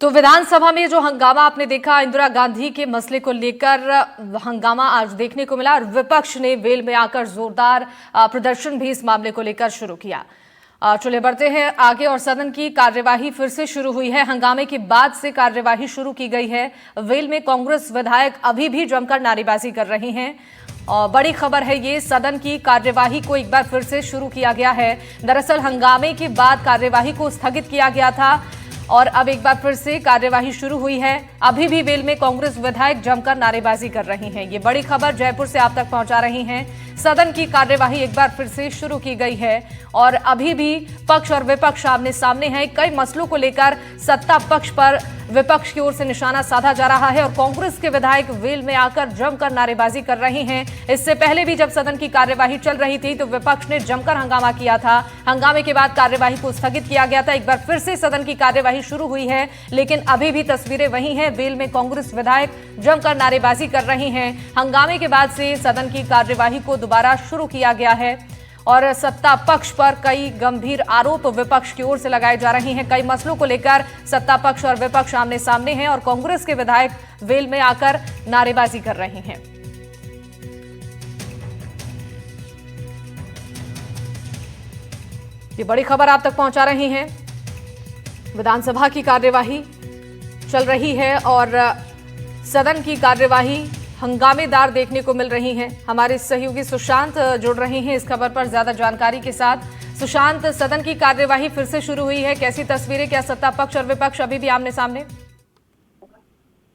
तो विधानसभा में जो हंगामा आपने देखा, इंदिरा गांधी के मसले को लेकर हंगामा आज देखने को मिला और विपक्ष ने वेल में आकर जोरदार प्रदर्शन भी इस मामले को लेकर शुरू किया। चलिए बढ़ते हैं आगे और सदन की कार्यवाही फिर से शुरू हुई है। हंगामे के बाद से कार्यवाही शुरू की गई है। वेल में कांग्रेस विधायक अभी भी जमकर नारेबाजी कर रहे हैं और बड़ी खबर है ये, सदन की कार्यवाही को एक बार फिर से शुरू किया गया है। दरअसल हंगामे के बाद कार्यवाही को स्थगित किया गया था और अब एक बार फिर से कार्यवाही शुरू हुई है। अभी भी वेल में कांग्रेस विधायक जमकर नारेबाजी कर रहे हैं। ये बड़ी खबर जयपुर से आप तक पहुंचा रही हैं। सदन की कार्यवाही एक बार फिर से शुरू की गई है और अभी भी पक्ष और विपक्ष आमने सामने हैं। कई मसलों को लेकर सत्ता पक्ष पर विपक्ष की ओर से निशाना साधा जा रहा है और कांग्रेस के विधायक वेल में आकर जमकर नारेबाजी कर रहे हैं। इससे पहले भी जब सदन की कार्यवाही चल रही थी तो विपक्ष ने जमकर हंगामा किया था। हंगामे के बाद कार्यवाही को स्थगित किया गया था। एक बार फिर से सदन की कार्यवाही शुरू हुई है, लेकिन अभी भी तस्वीरें वही हैं। वेल में कांग्रेस विधायक जमकर नारेबाजी कर रहे हैं। हंगामे के बाद से सदन की कार्यवाही को दोबारा शुरू किया गया है और सत्ता पक्ष पर कई गंभीर आरोप विपक्ष की ओर से लगाए जा रहे हैं। कई मसलों को लेकर सत्ता पक्ष और विपक्ष आमने सामने हैं और कांग्रेस के विधायक वेल में आकर नारेबाजी कर रहे हैं। ये बड़ी खबर आप तक पहुंचा रहे हैं। विधानसभा की कार्यवाही चल रही है और सदन की कार्यवाही हंगामेदार देखने को मिल रही है। हमारे सहयोगी सुशांत जुड़ रहे हैं इस खबर पर ज्यादा जानकारी के साथ। सुशांत, सदन की कार्यवाही फिर से शुरू हुई है, कैसी तस्वीरें, क्या सत्ता पक्ष और विपक्ष अभी भी आमने सामने?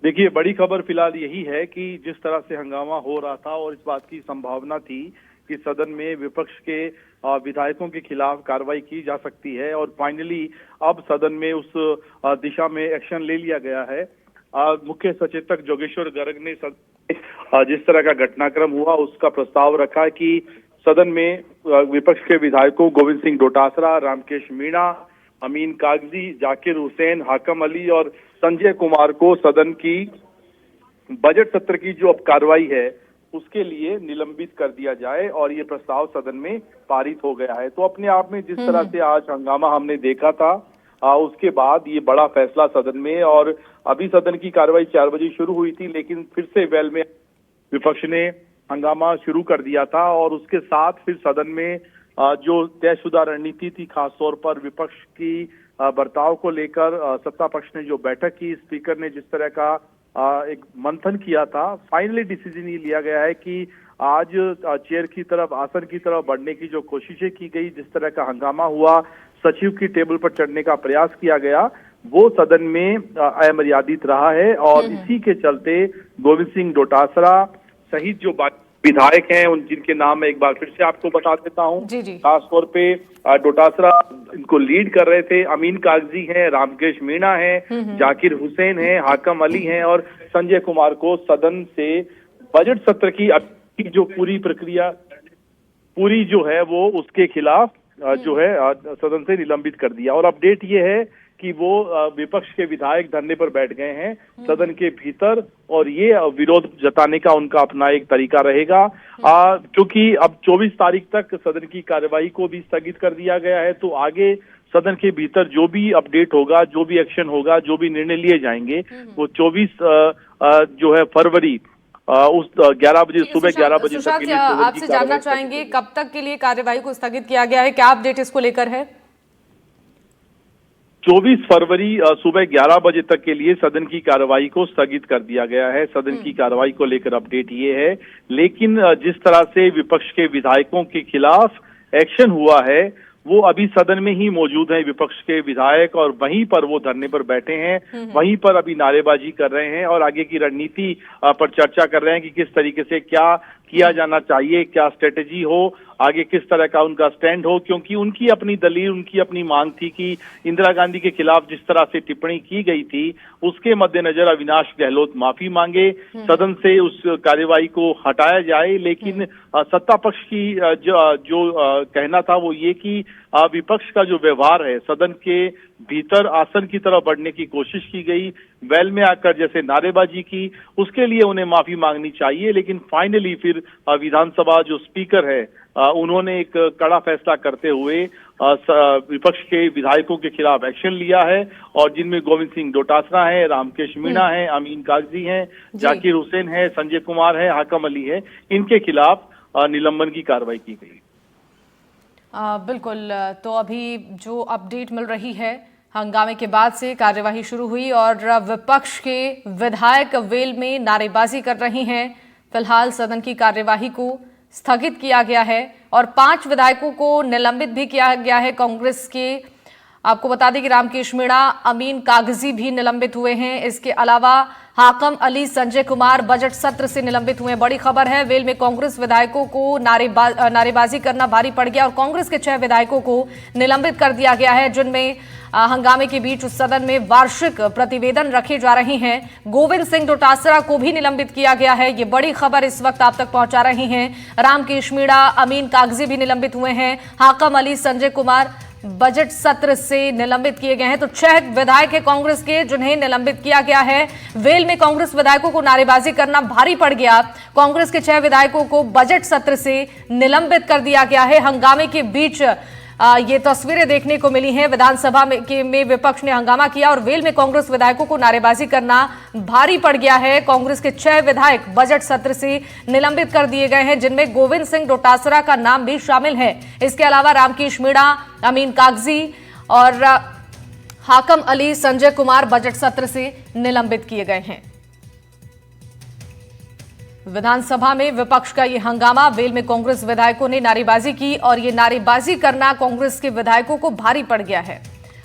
देखिए, बड़ी खबर फिलहाल यही है कि जिस तरह से हंगामा हो रहा था और इस बात की संभावना थी कि सदन में विपक्ष के विधायकों के खिलाफ कार्रवाई की जा सकती है और फाइनली अब सदन में उस दिशा में एक्शन ले लिया गया है। मुख्य सचेतक जोगेश्वर गर्ग ने जिस तरह का घटनाक्रम हुआ उसका प्रस्ताव रखा कि सदन में विपक्ष के विधायकों गोविंद सिंह डोटासरा, रामकेश मीणा, अमीन कागजी, जाकिर हुसैन, हाकम अली और संजय कुमार को सदन की बजट सत्र की जो अब कार्रवाई है उसके लिए निलंबित कर दिया जाए और ये प्रस्ताव सदन में पारित हो गया है। तो अपने आप में जिस तरह से आज हंगामा हमने देखा था उसके बाद ये बड़ा फैसला सदन में, और अभी सदन की कार्रवाई 4 बजे शुरू हुई थी लेकिन फिर से वेल में विपक्ष ने हंगामा शुरू कर दिया था और उसके साथ फिर सदन में जो तयशुदा रणनीति थी, खासतौर पर विपक्ष की बर्ताव को लेकर सत्ता पक्ष ने जो बैठक की, स्पीकर ने जिस तरह का एक मंथन किया था, फाइनली डिसीजन ये लिया गया है कि आज चेयर की तरफ, आसन की तरफ बढ़ने की जो कोशिशें की गई, जिस तरह का हंगामा हुआ, सचिव की टेबल पर चढ़ने का प्रयास किया गया, वो सदन में अमर्यादित रहा है और इसी के चलते गोविंद सिंह डोटासरा सहित जो विधायक हैं उन जिनके नाम मैं एक बार फिर से आपको बता देता हूं, खासतौर पे डोटासरा इनको लीड कर रहे थे। अमीन कागजी हैं, रामकेश मीणा हैं, जाकिर हुसैन हैं, हाकम अली हैं और संजय कुमार को सदन से बजट सत्र की जो पूरी प्रक्रिया पूरी जो है वो उसके खिलाफ जो है सदन से निलंबित कर दिया। और अपडेट ये है कि वो विपक्ष के विधायक धरने पर बैठ गए हैं सदन के भीतर और ये विरोध जताने का उनका अपना एक तरीका रहेगा। क्योंकि अब 24 तारीख तक सदन की कार्यवाही को भी स्थगित कर दिया गया है, तो आगे सदन के भीतर जो भी अपडेट होगा, जो भी एक्शन होगा, जो भी निर्णय लिए जाएंगे वो 24 जो है फरवरी उस 11 बजे सुबह 11 बजे तक के लिए आपसे जानना चाहेंगे कब तक के लिए कार्यवाही को स्थगित किया गया है, क्या अपडेट इसको लेकर है? 24 फरवरी सुबह 11 बजे तक के लिए सदन की कार्रवाई को स्थगित कर दिया गया है। सदन की कार्रवाई को लेकर अपडेट ये है, लेकिन जिस तरह से विपक्ष के विधायकों के खिलाफ एक्शन हुआ है वो अभी सदन में ही मौजूद है विपक्ष के विधायक और वहीं पर वो धरने पर बैठे हैं, वहीं पर अभी नारेबाजी कर रहे हैं और आगे की रणनीति पर चर्चा कर रहे हैं कि किस तरीके से क्या किया जाना चाहिए, क्या स्ट्रेटेजी हो, आगे किस तरह का उनका स्टैंड हो। क्योंकि उनकी अपनी दलील, उनकी अपनी मांग थी कि इंदिरा गांधी के खिलाफ जिस तरह से टिप्पणी की गई थी उसके मद्देनजर अविनाश गहलोत माफी मांगे, सदन से उस कार्यवाही को हटाया जाए। लेकिन सत्ता पक्ष की जो कहना था वो ये कि विपक्ष का जो व्यवहार है, सदन के भीतर आसन की तरफ बढ़ने की कोशिश की गई, वेल में आकर जैसे नारेबाजी की, उसके लिए उन्हें माफी मांगनी चाहिए। लेकिन फाइनली फिर विधानसभा जो स्पीकर है उन्होंने एक कड़ा फैसला करते हुए विपक्ष के विधायकों के खिलाफ एक्शन लिया है और जिनमें गोविंद सिंह डोटासरा है, रामकेश मीणा है, अमीन कागजी है, जाकिर हुसैन है, संजय कुमार है, हाकम अली है, इनके खिलाफ निलंबन की कार्रवाई की गई। बिल्कुल, तो अभी जो अपडेट मिल रही है, हंगामे के बाद से कार्यवाही शुरू हुई और विपक्ष के विधायक वेल में नारेबाजी कर रही हैं। फिलहाल सदन की कार्यवाही को स्थगित किया गया है और 5 विधायकों को निलंबित भी किया गया है कांग्रेस के। आपको बता दें कि रामकेश मीणा, अमीन कागजी भी निलंबित हुए हैं। इसके अलावा हाकम अली, संजय कुमार बजट सत्र से निलंबित हुए हैं। बड़ी खबर है, वेल में कांग्रेस विधायकों को नारेबाजी करना भारी पड़ गया और कांग्रेस के 6 विधायकों को निलंबित कर दिया गया है, जिनमें हंगामे के बीच उस सदन में वार्षिक प्रतिवेदन रखे जा रहे हैं। गोविंद सिंह डोटासरा को भी निलंबित किया गया है। ये बड़ी खबर इस वक्त आप तक पहुंचा रहे हैं। रामकेश मीणा, अमीन कागजी भी निलंबित हुए हैं। हाकम अली, संजय कुमार बजट सत्र से निलंबित किए गए हैं। तो 6 विधायक है कांग्रेस के जिन्हें निलंबित किया गया है। वेल में कांग्रेस विधायकों को नारेबाजी करना भारी पड़ गया। कांग्रेस के 6 विधायकों को बजट सत्र से निलंबित कर दिया गया है। हंगामे के बीच ये तस्वीरें देखने को मिली हैं। विधानसभा में विपक्ष ने हंगामा किया और वेल में कांग्रेस विधायकों को नारेबाजी करना भारी पड़ गया है। कांग्रेस के 6 विधायक बजट सत्र से निलंबित कर दिए गए हैं, जिनमें गोविंद सिंह डोटासरा का नाम भी शामिल है। इसके अलावा रामकेश मीणा, अमीन कागजी और हाकम अली, संजय कुमार बजट सत्र से निलंबित किए गए हैं। विधानसभा में विपक्ष का ये हंगामा, वेल में कांग्रेस विधायकों ने नारेबाजी की और ये नारेबाजी करना कांग्रेस के विधायकों को भारी पड़ गया है।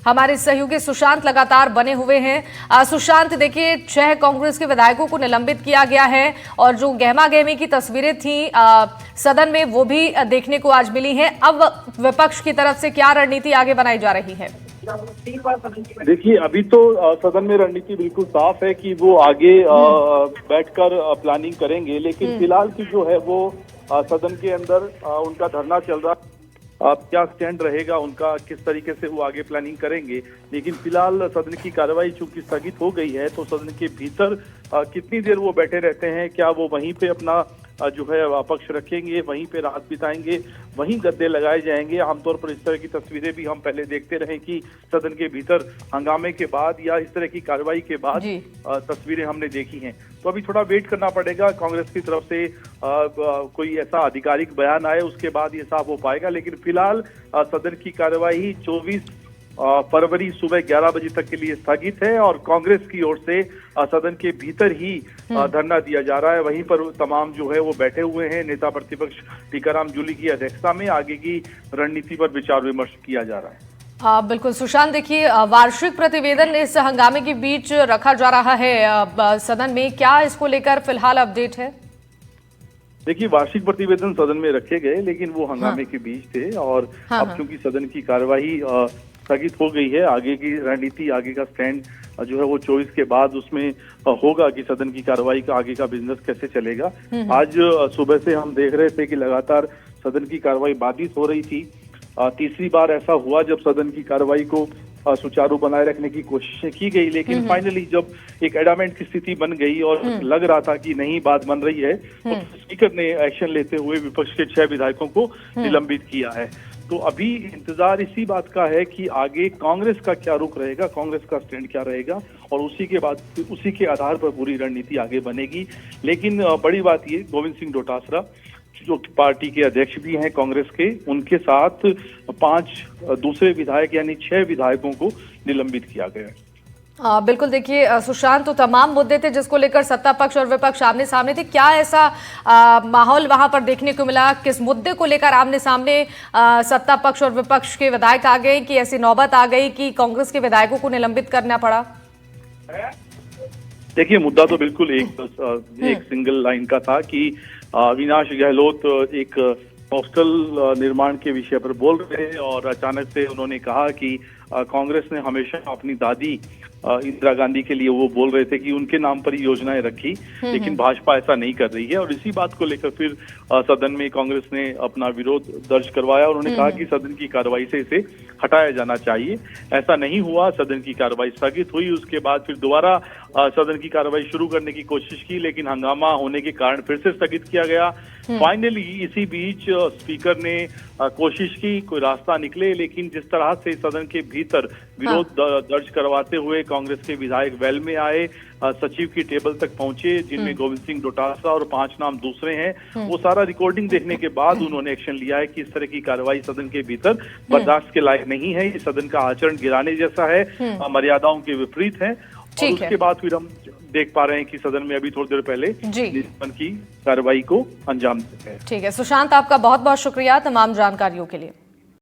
हमारे सहयोगी सुशांत लगातार बने हुए हैं। सुशांत, देखिए 6 कांग्रेस के विधायकों को निलंबित किया गया है और जो गहमा गहमी की तस्वीरें थी सदन में, वो भी देखने को आज मिली हैं। अब विपक्ष की तरफ से क्या रणनीति आगे बनाई जा रही है? देखिए, अभी तो सदन में रणनीति बिल्कुल साफ है कि वो आगे बैठकर प्लानिंग करेंगे, लेकिन फिलहाल की जो है वो सदन के अंदर उनका धरना चल रहा है। क्या स्टैंड रहेगा उनका, किस तरीके से वो आगे प्लानिंग करेंगे। लेकिन फिलहाल सदन की कार्रवाई चूंकि स्थगित हो गई है, तो सदन के भीतर कितनी देर वो बैठे रहते हैं, क्या वो वहीं पे अपना जो है पक्ष रखेंगे, वहीं पे रात बिताएंगे, वहीं गद्दे लगाए जाएंगे। आमतौर पर इस तरह की तस्वीरें भी हम पहले देखते रहे कि सदन के भीतर हंगामे के बाद या इस तरह की कार्रवाई के बाद तस्वीरें हमने देखी हैं। तो अभी थोड़ा वेट करना पड़ेगा, कांग्रेस की तरफ से कोई ऐसा आधिकारिक बयान आए, उसके बाद ये साफ हो पाएगा। लेकिन फिलहाल सदन की कार्यवाही 24 फरवरी सुबह 11 बजे तक के लिए स्थगित है और कांग्रेस की ओर से सदन के भीतर ही धरना दिया जा रहा है। वहीं पर तमाम जो है वो बैठे हुए हैं। नेता प्रतिपक्ष टीकाराम जूली की अध्यक्षता में आगे की रणनीति पर विचार विमर्श किया जा रहा है। बिल्कुल सुशांत, देखिए वार्षिक प्रतिवेदन इस हंगामे के बीच रखा जा रहा है सदन में, क्या इसको लेकर फिलहाल अपडेट है? देखिए, वार्षिक प्रतिवेदन सदन में रखे गए, लेकिन वो हंगामे के बीच थे और अब चूंकि सदन की कार्यवाही स्थगित हो गई है, आगे की रणनीति, आगे का स्टैंड जो है वो 24 के बाद उसमें होगा कि सदन की कार्रवाई का आगे का बिजनेस कैसे चलेगा। आज सुबह से हम देख रहे थे कि लगातार सदन की कार्रवाई बाधित हो रही थी। तीसरी बार ऐसा हुआ जब सदन की कार्रवाई को सुचारू बनाए रखने की कोशिशें की गई, लेकिन फाइनली जब एक एडामेंट की स्थिति बन गई और लग रहा था कि नहीं बात बन रही है, तो स्पीकर ने एक्शन लेते हुए विपक्ष के 6 विधायकों को निलंबित किया है। तो अभी इंतजार इसी बात का है कि आगे कांग्रेस का क्या रुख रहेगा, कांग्रेस का स्टैंड क्या रहेगा और उसी के बाद उसी के आधार पर पूरी रणनीति आगे बनेगी। लेकिन बड़ी बात ये, गोविंद सिंह डोटासरा जो पार्टी के अध्यक्ष भी हैं कांग्रेस के, उनके साथ 5 दूसरे विधायक यानी 6 विधायकों को निलंबित किया गया है। बिल्कुल, देखिए सुशांत, तो तमाम मुद्दे थे जिसको लेकर सत्ता पक्ष और विपक्ष आमने सामने थे। क्या ऐसा माहौल वहां पर देखने को मिला, किस मुद्दे को लेकर आमने सामने सत्ता पक्ष और विपक्ष के विधायक आ गए कि ऐसी नौबत आ गई कि कांग्रेस के विधायकों को निलंबित करना पड़ा? देखिए, मुद्दा तो बिल्कुल एक सिंगल लाइन का था कि अविनाश गहलोत एक हॉस्टल निर्माण के विषय पर बोल रहे हैं और अचानक से उन्होंने कहा कि कांग्रेस ने हमेशा अपनी दादी इंदिरा गांधी के लिए वो बोल रहे थे कि उनके नाम पर ही योजनाएं रखी, लेकिन भाजपा ऐसा नहीं कर रही है। और इसी बात को लेकर फिर सदन में कांग्रेस ने अपना विरोध दर्ज करवाया और उन्होंने कहा कि सदन की कार्रवाई से इसे हटाया जाना चाहिए। ऐसा नहीं हुआ, सदन की कार्रवाई स्थगित हुई। उसके बाद फिर दोबारा सदन की कार्रवाई शुरू करने की कोशिश की, लेकिन हंगामा होने के कारण फिर से स्थगित किया गया। फाइनली इसी बीच स्पीकर ने कोशिश की कोई रास्ता निकले, लेकिन जिस तरह से सदन के भीतर विरोध दर्ज करवाते हुए कांग्रेस के विधायक वेल में आए, सचिव की टेबल तक पहुंचे, जिनमें गोविंद सिंह डोटासरा और 5 नाम दूसरे हैं, वो सारा रिकॉर्डिंग देखने के बाद उन्होंने एक्शन लिया है कि इस तरह की कार्रवाई सदन के भीतर बर्दाश्त के लायक नहीं है। ये सदन का आचरण गिराने जैसा है, मर्यादाओं के विपरीत है। और उसके बाद फिर हम देख पा रहे हैं कि सदन में अभी थोड़ी देर पहले निष्पन्न की कार्रवाई को अंजाम दिया है। ठीक है सुशांत, आपका बहुत बहुत शुक्रिया तमाम जानकारियों के लिए।